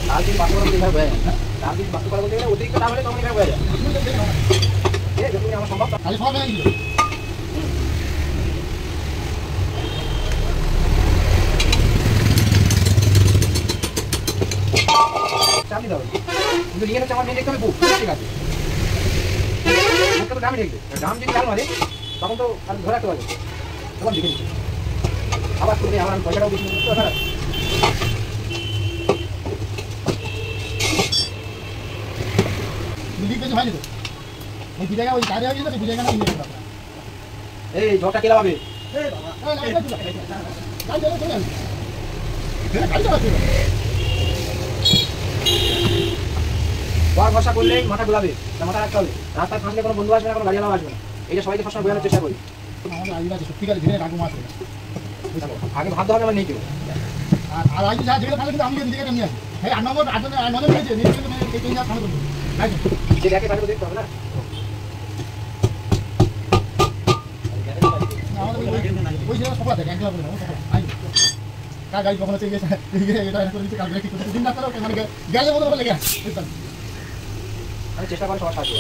লাল দিন বাস্তব করা বলতে হয়ে যায় লাল দিন বাস্তব করা বলতে গেলে অতিরিক্ত দাম হলে তখন হয়ে যায় যতক্ষণ আমার সম্ভব তাহলে সব হয়ে গেল চাপ দিতে হবে কিন্তু নিয়ে আমার নিয়ে দেখতে হবে বুক ঠিক আছে বুকটা তো দামই দেখবে দাম যদি চাল মারে তখন তো আর ধরে রাখতে পারবে তখন দেখে নিচ্ছি আবার তুমি আমার আমি পয়সাটাও দিচ্ছি হয়নি তো ওই বিজায়গা ওই কাজে হয়ে গেছে বিজায়গা এই ঝড়টা কেলা হবে বর ভরসা করলেই মাথা গোলাবে মাথা রাখতে হবে রাস্তায় ফাঁসলে কোনো বন্ধু আসবে না কোনো গাড়ি আলাও আসবে না এইটা সবাইকে সবসময় বোঝানোর চেষ্টা করি সত্যিকার ধীরে রাখবো মাছ আগে ভাবতে হবে আমার নিয়ে কেউ আর আগে যা যেগুলো ভালো কিন্তু আমি নিজেকে নিয়ে আসি হ্যাঁ 8 নম্বর 8 নম্বর নিয়েছে নিয়ে ভালো করবো যে দেখে ভালো দেখতে হবে না ওই যে সবাই দেখে একলা করে কার গাড়ি কখনো চেয়ে গেছে এটা করে দিচ্ছে কাল ঠিক করতে দিন না করো মানে গেলে মতো লেগে আসে আমি চেষ্টা করি সবার সাহায্য